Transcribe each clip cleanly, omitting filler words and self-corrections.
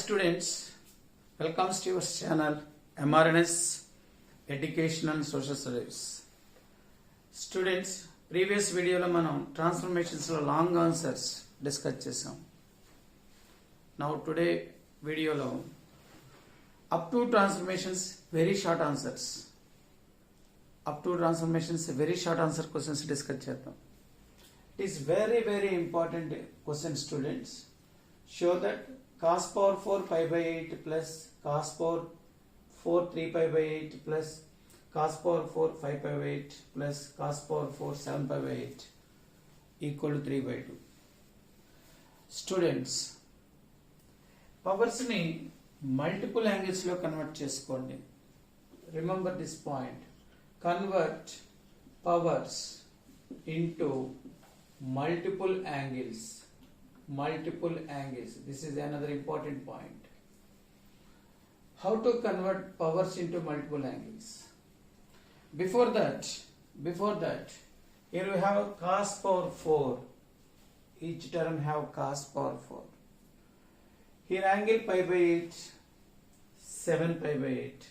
students, welcome to your channel MRNS Education and Social Studies. Students, previous video లో మనం transformations లో long answers discuss చేసాం. Now today video లో up to transformations very short answers. Up to transformations very short answer questions discuss చేద్దాం. It is very important question, students. Show that cos power 4 pi by 8 plus cos power 4 3 pi by 8 plus cos power 4 5 pi by 8 plus cos power 4 7 pi by 8 equal to 3 by 2. Students, powers ni multiple angles lo convert cheskondi. Remember this point. Convert powers into multiple angles. This is another important point. How to convert powers into multiple angles? Before that, here we have cos power 4. Each term have cos power 4. Here angle pi by 8, 7 pi by 8.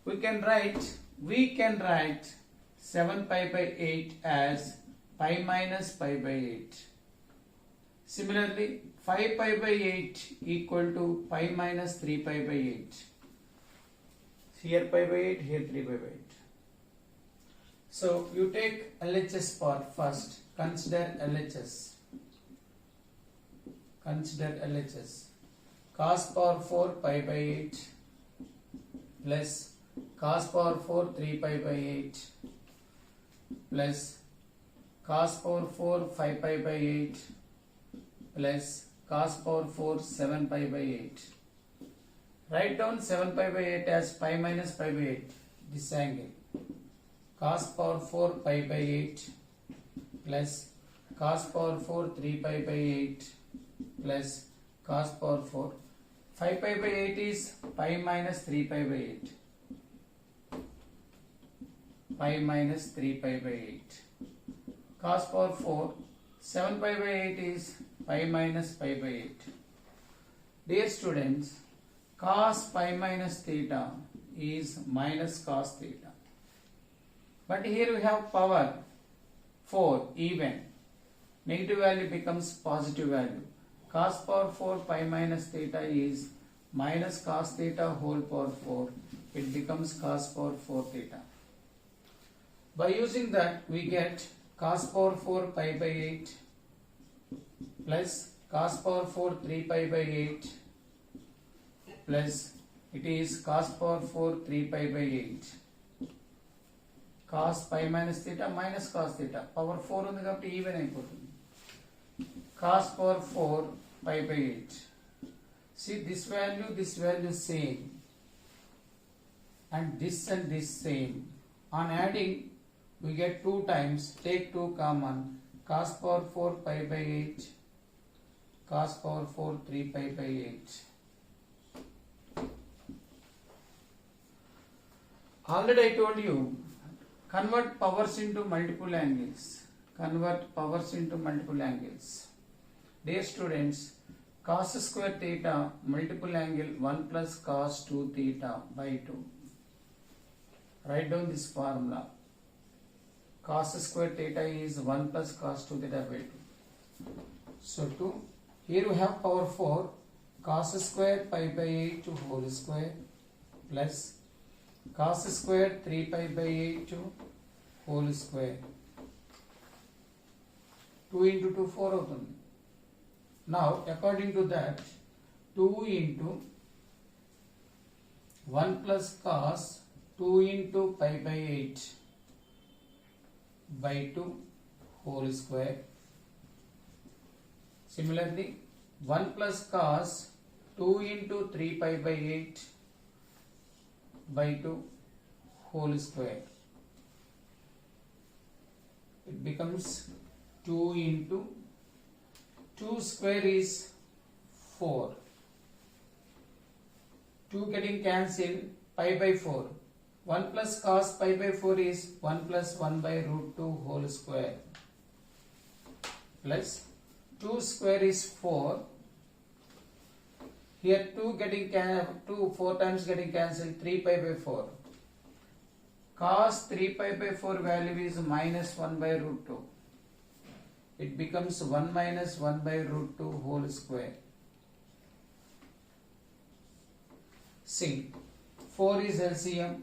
We can write 7 pi by 8 as pi minus pi by 8. Similarly, 5 pi by 8 equal to pi minus 3 pi by 8. Here pi by 8, here 3 pi by 8. So you take LHS part first. Consider LHS. Cos power 4 pi by 8 plus cos power 4 3 pi by 8 plus cos power 4 5 pi by 8 plus cos power 4 7 pi by 8. Write down 7 pi by 8 as pi minus pi by 8. This angle. Cos power 4 pi by 8 plus cos power 4 3 pi by 8 plus cos power 4. 5 pi by 8 is pi minus 3 pi by 8. Pi minus 3 pi by 8. Cos power 4 7 pi by 8 is pi minus pi by 8. Dear students, cos pi minus theta is minus cos theta. But here we have power 4 even. Negative value becomes positive value. Cos power 4 pi minus theta is minus cos theta whole power 4. It becomes cos power 4 theta. By using that, we get cos power 4 pi by 8 plus cos power 4 3 pi by 8 plus it is cos power 4 3 pi by 8. Cos pi minus theta minus cos theta. Power 4 ఉంది కాబట్టి even అయిపోతుంది. Cos power 4 pi by 8. See this value same and this same. On adding we get 2 times. Take 2 common. Cos power 4 pi by 8. Cos power 4 3 pi by 8. Already I told you, convert powers into multiple angles. Dear students, cos square theta multiple angle 1 plus cos 2 theta by 2. Write down this formula. Cos square theta is 1 plus cos 2 theta by 2. So 2. Here we have power 4. Cos square pi by 8 whole square plus cos square 3 pi by 8 whole square. 2 into 2 4 అవుతుంది. Now according to that, 2 into 1 plus cos 2 into pi by 8 by 2 whole square. Similarly, 1 plus cos 2 into 3 pi by 8 by 2 whole square. It becomes 2 into 2 square is 4. 2 getting cancelled, pi by 4. 1 plus cos pi by 4 is 1 plus 1 by root 2 whole square plus 2 square is 4 Here 2 4 times getting cancelled, 3 pi by 4. Cos 3 pi by 4 value is minus 1 by root 2. It becomes 1 minus 1 by root 2 whole square. See, 4 is LCM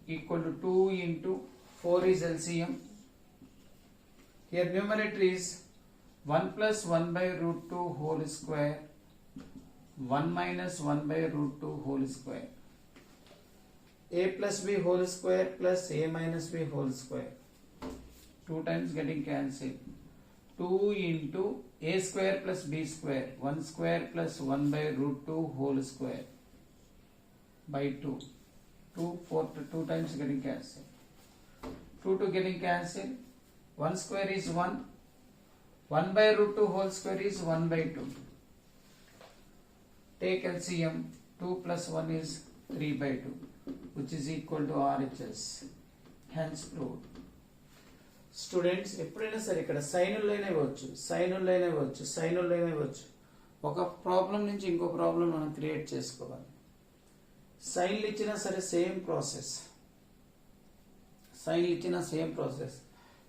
equal to 2 into 4 is LCM. Here numerator is 1 plus 1 by root 2 whole square, 1 minus 1 by root 2 whole square. A plus b whole square plus a minus b whole square. 2 times getting cancelled. 2 into a square plus b square. 1 square plus 1 by root 2 whole square by 2. 2 times getting cancelled. 2 getting cancelled. 1 square is 1. 1 by root 2 whole square is 1 by 2. Take LCM. 2 plus 1 is 3 by 2, which is equal to RHS. Hence proved. Students ఎప్పుడైనా సరే ఇక్కడ సైనులైనా ఇవ్వచ్చు. ఒక problem నుంచి ఇంకో problem మనం create చేసుకోవాలి. సైన్లు ఇచ్చినా సరే సేమ్ ప్రాసెస్.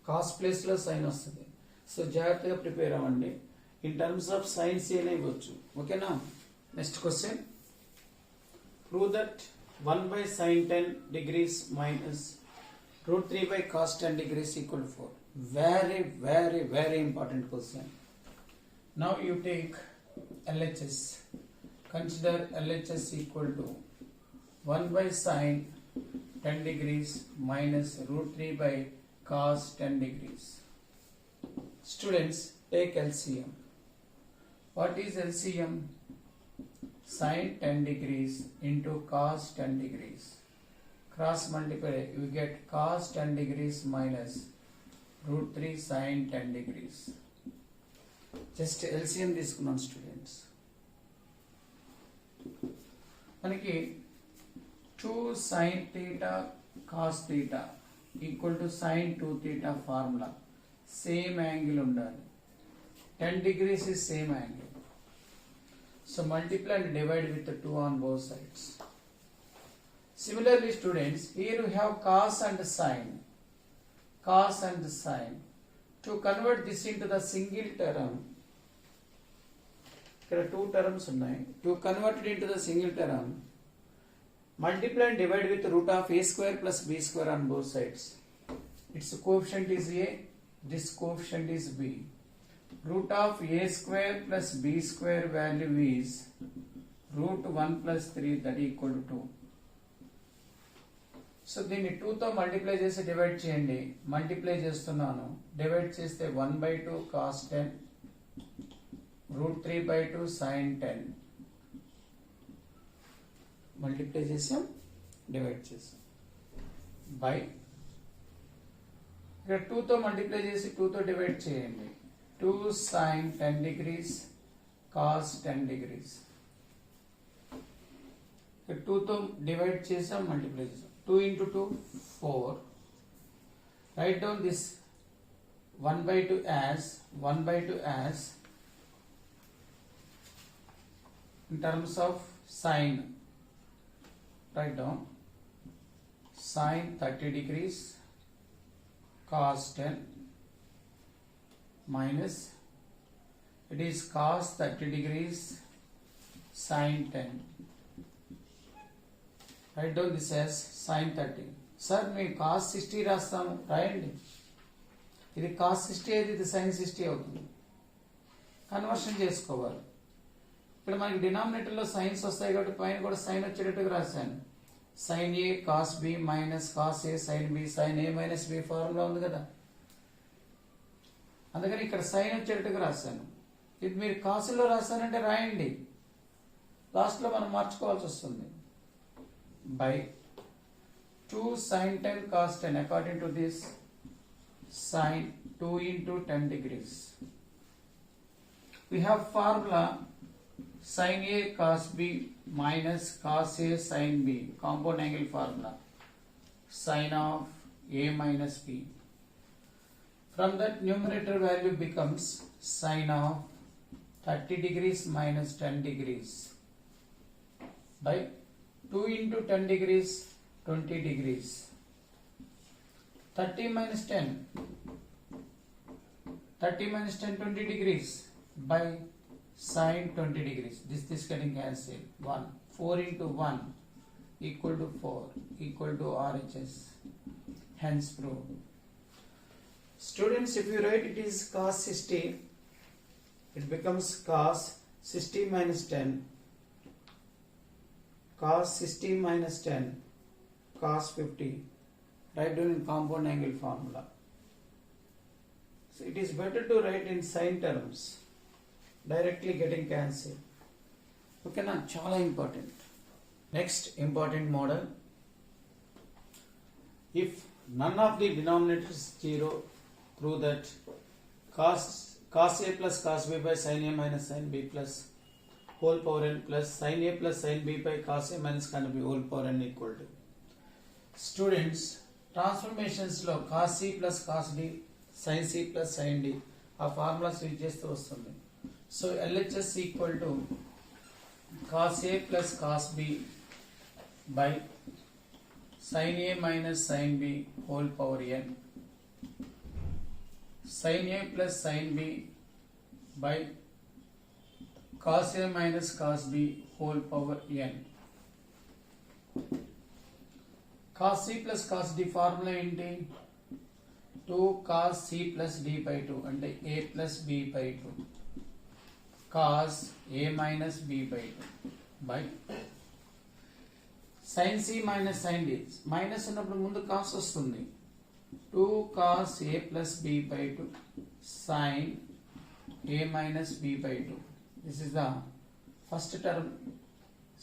కాస్ ప్లేస్లో సైన్ వస్తుంది. సో జాగ్రత్తగా ప్రిపేర్ అవ్వండి. ఇన్ టర్మ్స్ ఆఫ్ సైన్స్ ఏనే ఇవ్వచ్చు. ఓకేనా? Next question. Prove that 1 by sin 10 degrees minus root 3 by cos 10 degrees equal to 4. Very important question. Now you take LHS. Consider LHS equal to 1 by sin 10 degrees minus root 3 by cos 10 degrees. Students, take LCM. What is LCM? Sin 10 degrees into cos 10 degrees. Cross multiply, you get cos 10 degrees minus root 3 sin 10 degrees. Just LCM తీసుకున్నాం students. మనకి 2 sin theta cos theta equal to sin 2 theta formula. Same angle ఉండాలి. 10 degrees is same angle. So multiply and divide with the 2 on both sides. Similarly students, here we have cos and sine. To convert this into the single term, there are 2 terms ఉన్నాయి. To convert it into the single term, multiply and divide with root of a square plus b square on both sides. Its coefficient is a, this coefficient is b. Root of a square plus b square value is root 1 plus 3, that equal to 2. So దీన్ని 2తో multiply చేసి divide చేయండి. Multiply చేస్తున్నాను. Divide చేస్తే 1 by 2 cos 10 root 3 by 2 sin 10. Multiply చేసాం, divide చేసాం by, ఇక్కడ 2తో మల్టిప్లై చేసి 2తో డివైడ్ చేయండి. 2 sin 10 degrees cos 10 degrees. 2తో డివైడ్ చేసాం, మల్టిప్లై చేసాం. 2 into 2 4. Write down this 1 by 2 as in terms of sine. Write down sine 30 degrees cos 10 minus, it is cos 30 degrees sin 10. Write down this as sin 30. Sir మేము cos 60 రాస్తాము, రాయండి. ఇది cos 60 అయితే ఇది sin 60 అవుతుంది. Conversion చేసుకోవాలి. ఇక్కడ మనకి డినామినేటర్లో సైన్స్ వస్తాయి కాబట్టి పైన కూడా సైన్ వచ్చేటట్టుగా రాశాను. sin a cos b minus cos a sin b, sin a minus b formula ఉంది కదా, అందుకని ఇక్కడ సైన్ వచ్చేటట్టుగా రాశాను. ఇది మీరు కాసుల్లో రాశానంటే రాయండి, లాస్ట్లో మనం మార్చుకోవాల్సి వస్తుంది. By 2 sin 10 cos 10, according to this, sin 2 into 10 degrees. We have formula sin a cos b minus cos a sin b, compound angle formula, sin of a minus b. From that numerator value becomes sine of 30 degrees minus 10 degrees by 2 into 10 degrees 20 degrees. 30 minus 10 20 degrees by sine 20 degrees. This getting cancelled. 1 4 into 1 equal to 4 equal to RHS. Hence proved. Students, if you write it is cos 60, it becomes cos 60 minus 10, cos 60 minus 10, cos 50. Write down in compound angle formula. So it is better to write in sine terms, directly getting cancelled. Okay, na? Chala important. Next important model. If none of the denominators is 0, prove that cos A plus cos B by sin A minus sin B plus whole power n plus sin A plus sin B by cos A minus sin B whole power n equal to. Students, transformations lo cos C plus cos D, sin C plus sin D ఆ formulas use చేస్తూ వస్తుంది. So LHS equal to cos A plus cos B by sin A minus sin B whole power n, sin A plus sin B by cos A minus cos B whole power n. Cos C plus cos D formula ఏంటి? 2 cos C plus D by 2 అంటే A plus B by 2 cos A minus B by 2 by sin C minus sin D. Minus ఉన్నప్పుడు ముందు cos వస్తుంది. 2 cos A plus B by 2 sin A minus B by 2. This is the first term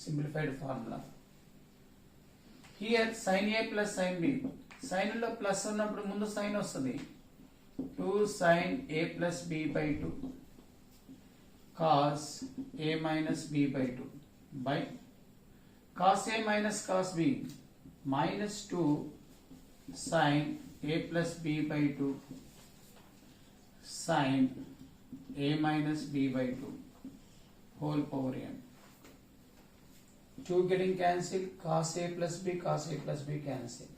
simplified formula. Here sin A plus sin B. Sin లో plus ఉన్నప్పుడు ముందు sign వస్తుంది. 2 sin A plus B by 2 cos A minus B by 2 by cos A minus cos B minus 2 sin A plus B by 2 sin A minus B by 2 whole power n. 2 getting cancelled, cos A plus B cancel.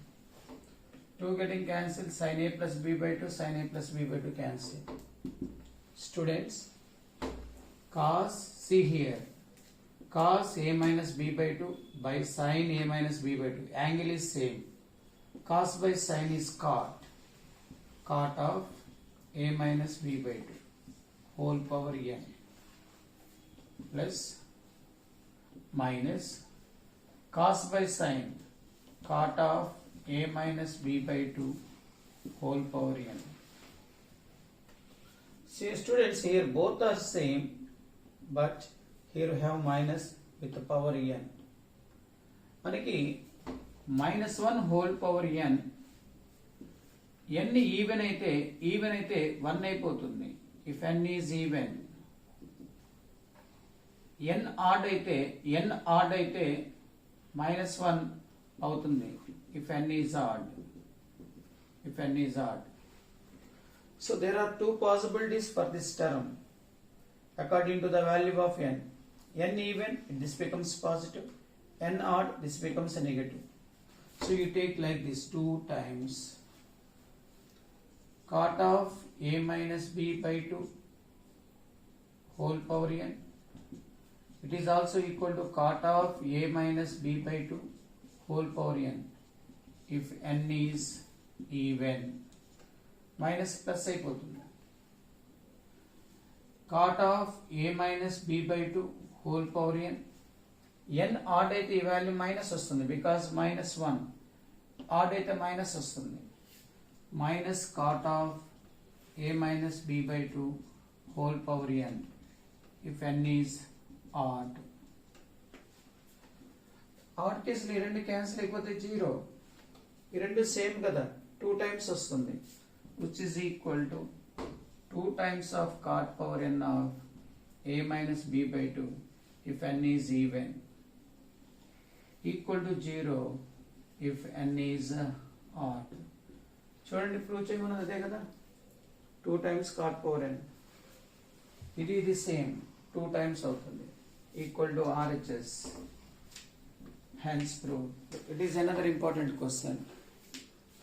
2 getting cancelled, sin A plus B by 2 sin A plus B by 2 cancel. Students, cos, see here, cos A minus B by 2 by sin A minus B by 2. Angle is same. Cos by sin is cot. Cot of A minus B by 2 whole power n plus minus cos by sin cot of A minus B by 2 whole power n. See students, here both are same, but here we have minus with the power n. మనకి minus 1 whole power n. n even అయితే 1 అయిపోతుంది. if n is even. n odd అయితే minus 1 అవుతుంది. if n is odd. So there are two possibilities for this term according to the value of n. n even, this becomes positive. n odd, this becomes a negative. So you take like this 2 times cot of A minus B by 2 whole power n. It is also equal to cot of A minus B by 2 whole power n if n is even. Minus plus అయిపోతుంది. Cot of A minus B by 2 whole power n. n odd అయితే ఈ value minus వస్తుంది because minus 1. odd అయితే minus వస్తుంది. minus cot of A minus B by 2 whole power n if n is odd. odd కేసులో ఈ రెండు cancel అయిపోతే 0. ఈ రెండు సేమ్ కదా, 2 times వస్తుంది, which is equal to 2 times of cot power n of A minus B by 2 if n is even equal to 0 if n is odd. చూడండి, prove చేయమన్నది అదే కదా. 2 times cot power n. It is the same, 2 times అవుతుంది, equal to RHS. Hence proved. It is another important question.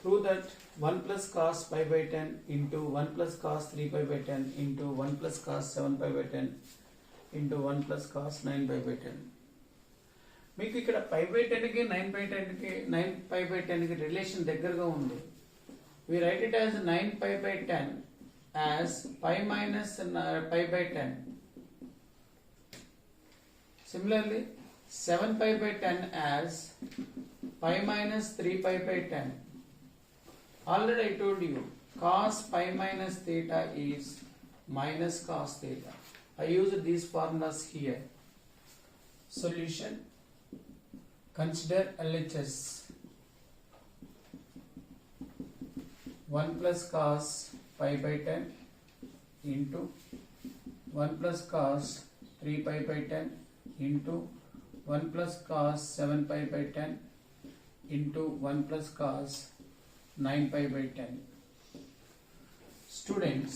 Prove that 1 plus cos pi by 10 into 1 plus cos 3 pi by 10 into 1 plus cos 7 pi by 10 into 1 plus cos 9 pi by 10. మీకు ఇక్కడ pi by 10 కి 9 by 10 కి 9 pi by 10 కి relation దగ్గరగా ఉంది. We write it as 9 pi by 10 as pi minus pi by 10. Similarly, 7 pi by 10 as pi minus 3 pi by 10. Already I told you cos pi minus theta is minus cos theta. I used these formulas here. Solution. Consider LHS. 1 plus cos pi by 10 into 1 plus cos 3 pi by 10 into 1 plus cos 7 pi by 10 into 1 plus cos 9 pi by 10. Students,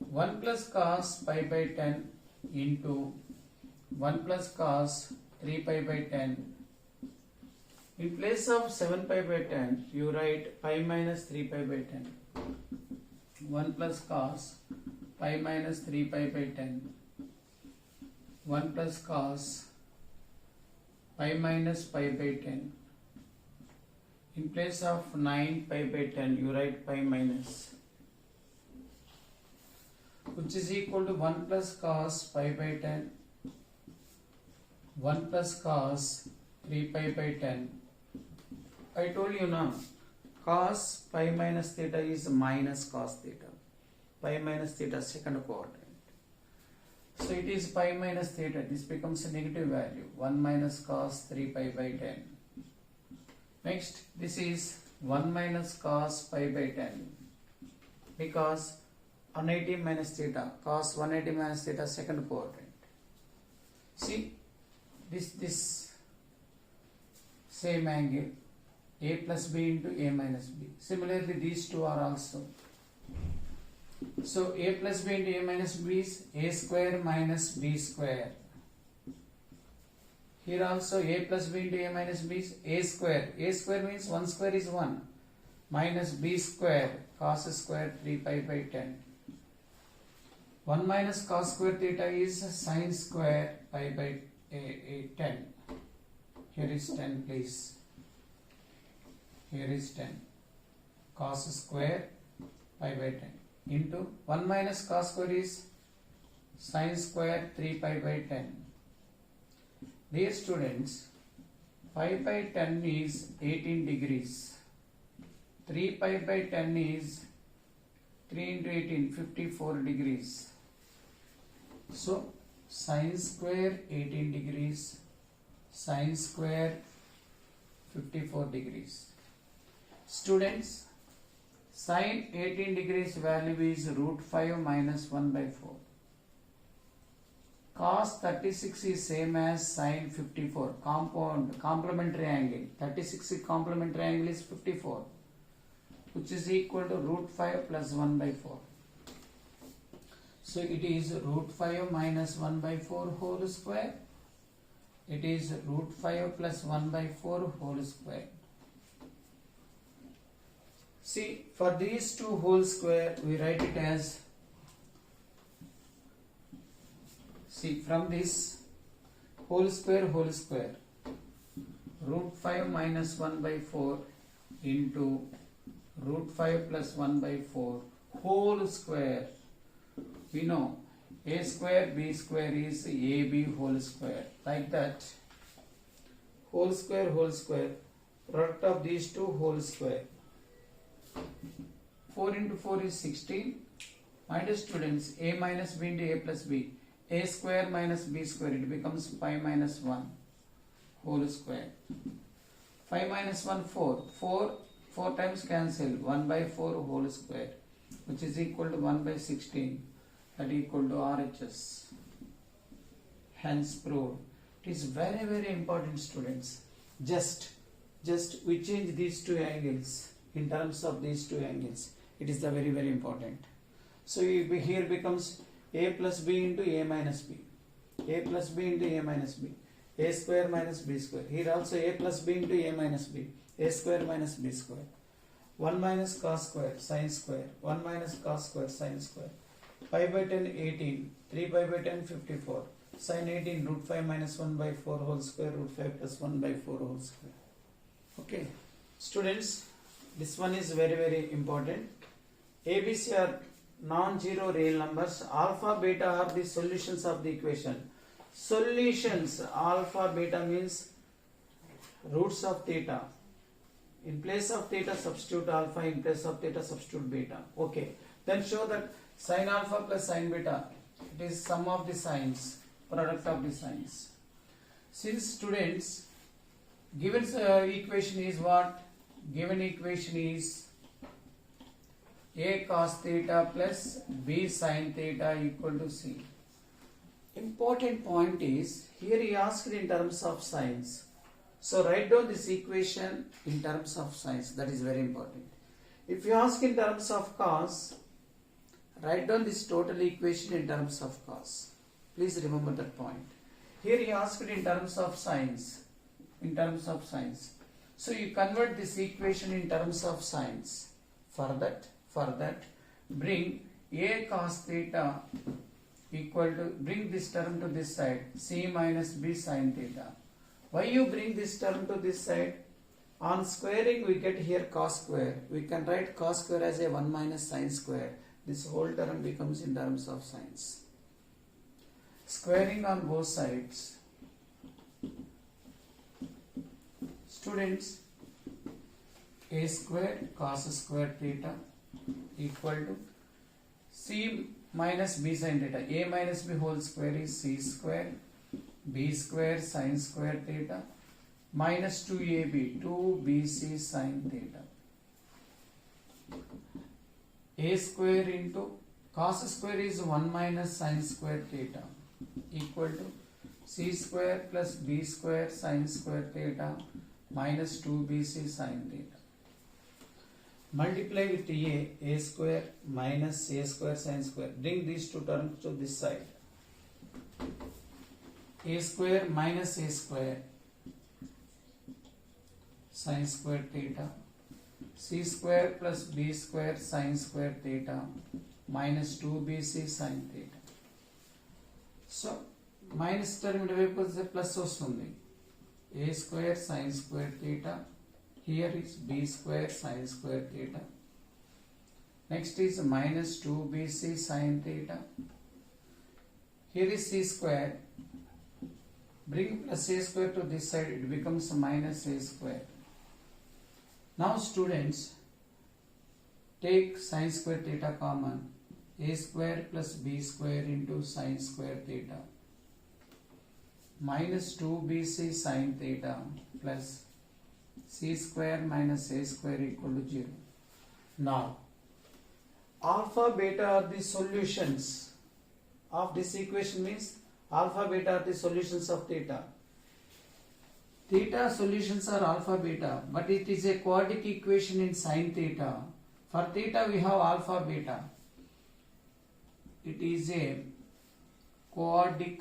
1 plus cos pi by 10 into 1 plus cos 3 pi by 10. In place of 7 pi by 10, you write pi minus 3 pi by 10. 1 plus cos pi minus 3 pi by 10. 1 plus cos pi minus pi by 10. In place of 9 pi by 10, you write pi minus, which is equal to 1 plus cos pi by 10, 1 plus cos 3 pi by 10. I told you now, cos pi minus theta is minus cos theta. Pi minus theta second quadrant. So it is pi minus theta. This becomes a negative value. 1 minus cos 3 pi by 10. Next, this is 1 minus cos pi by 10. Because 180 minus theta, cos 180 minus theta second quadrant. See, this same angle, a plus b into a minus b. Similarly, these two are also. So a plus b into a minus b is a square minus b square. Here also a plus b into a minus b is a square. A square means 1 square is 1 minus b square cos square 3 pi by 10. 1 minus cos square theta is sin square pi by 10. Here is 10 please. Here is 10. Cos square pi by 10 into 1 minus cos square is sin square 3 pi by 10. Dear students, pi by 10 is 18 degrees. 3 pi by 10 is 3 into 18, 54 degrees. So, sin square 18 degrees, sin square 54 degrees. Students, sin 18 degrees value is root 5 minus 1 by 4. Cos 36 is same as sin 54, complementary angle. 36 complementary angle is 54, which is equal to root 5 plus 1 by 4. So it is root 5 minus 1 by 4 whole square. It is root 5 plus 1 by 4 whole square. See, for these two whole square, we write it as, see, from this whole square, root 5 minus 1 by 4 into root 5 plus 1 by 4 whole square. We know a square b square is ab whole square. Like that, whole square, product of these two whole square. 4 into 4 is 16. My dear students, a minus b into a plus b. A square minus b square, it becomes pi minus 1 whole square. 5 minus 1, 4. 4 times cancel. 1 by 4 whole square, which is equal to 1 by 16. That equal to RHS. Hence proved. It is very, very important, students. Just we change these two angles in terms of these two angles. It is the very, very important. So here becomes a plus b into a minus b. A plus b into a minus b. A square minus b square. Here also a plus b into a minus b. A square minus b square. 1 minus cos square sin square. 1 minus cos square sin square. Pi by 10 18. 3 pi by 10 54. Sin 18 root 5 minus 1 by 4 whole square. Root 5 plus 1 by 4 whole square. Okay. Students, this one is very important. ABC are non-zero real numbers. Alpha, beta are the solutions of the equation. Solutions. Alpha, beta means roots of theta. In place of theta, substitute alpha. In place of theta, substitute beta. Okay. Then show that sin alpha plus sin beta, it is sum of the sines, product of the sines. Since students, given equation is what? Given equation is a cos theta plus b sin theta equal to c. Important point is, here he asked in terms of sines. So write down this equation in terms of sines. That is very important. If you ask in terms of cos, write down this total equation in terms of cos. Please remember that point. Here he asked in terms of sines. In terms of sines. So you convert this equation in terms of sines. For that, bring a cos theta equal to, bring this term to this side, c minus b sin theta. Why you bring this term to this side? On squaring we get here cos square. We can write cos square as a 1 minus sin square. This whole term becomes in terms of sines. Squaring on both sides. Students, a square cos square theta equal to c minus b sin theta. A minus b whole square is c square, b square sin square theta minus 2ab, 2bc sin theta. A square into cos square is 1 minus sin square theta equal to c square plus b square sin square theta minus 2bc sin theta. Multiply with a square minus a square sin square. Bring these two terms to this side. A square minus a square sin square theta, c square plus b square sin square theta minus 2bc sin theta. So minus term వైపు plus వస్తుంది. A square sin square theta. Here is b square sin square theta. Next is minus 2bc sin theta. Here is c square. Bring plus a square to this side, it becomes minus a square. Now students, take sin square theta common. A square plus b square into sin square theta minus 2bc sin theta plus c square minus a square equal to 0. Now, alpha beta are the solutions of this equation, means alpha beta are the solutions of theta. Theta solutions are alpha beta, but it is a quadratic equation in sin theta. For theta we have alpha beta. It is a quadratic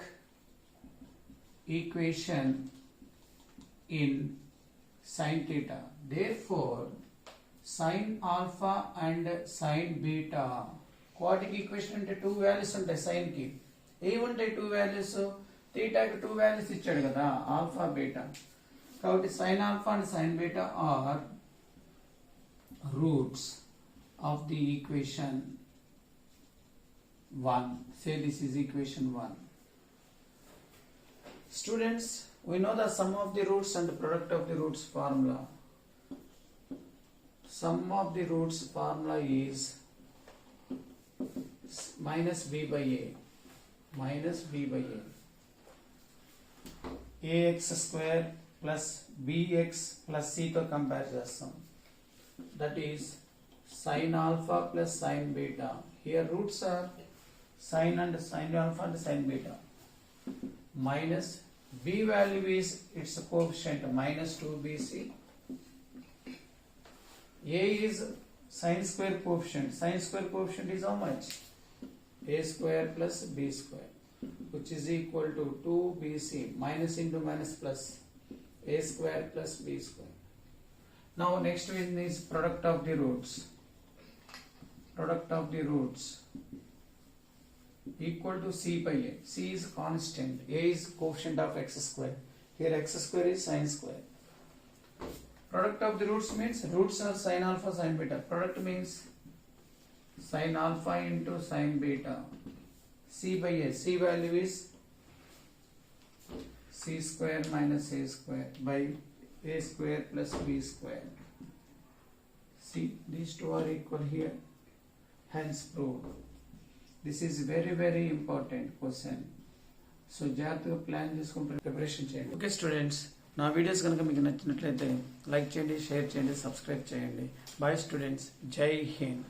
equation in sin theta. Therefore, sin alpha and sin beta, quadratic equation అంటే 2 values ఉంటాయి sin కి. ఏముంటాయి 2 values? theta కి 2 values ఇచ్చాడు కదా, alpha beta. కాబట్టి sin alpha and sin beta are roots of the equation 1. Say this is equation 1. Students, we know the sum of the roots and the product of the roots formula. Sum of the roots formula is minus b by a. Minus b by a. ax square plus bx plus c to compare చేస్తాం. That is sin alpha plus sin beta. Here roots are sin and sin alpha and sin beta. Minus b value is its coefficient minus 2bc. A is sin square coefficient. Sin square coefficient is how much? a square plus b square, which is equal to 2bc, minus into minus plus, a square plus b square. Now next one is product of the roots. Product of the roots equal to c by a. C is constant, a is coefficient of x square. Here x square is sine square. Product of the roots means roots are sine alpha, sine beta. Product means sine alpha into sine beta. C by a. C value is c square minus a square by a square plus b square. See, these two are equal here. Hence proved. This is very important question. So జాగ్రత్తగా plan చేసుకుని preparation చేయండి. Okay students, నా videos కనుక మీకు నచ్చినట్లయితే like చేయండి, share చేయండి, subscribe చేయండి. బాయ్ స్టూడెంట్స్, జై హింద్.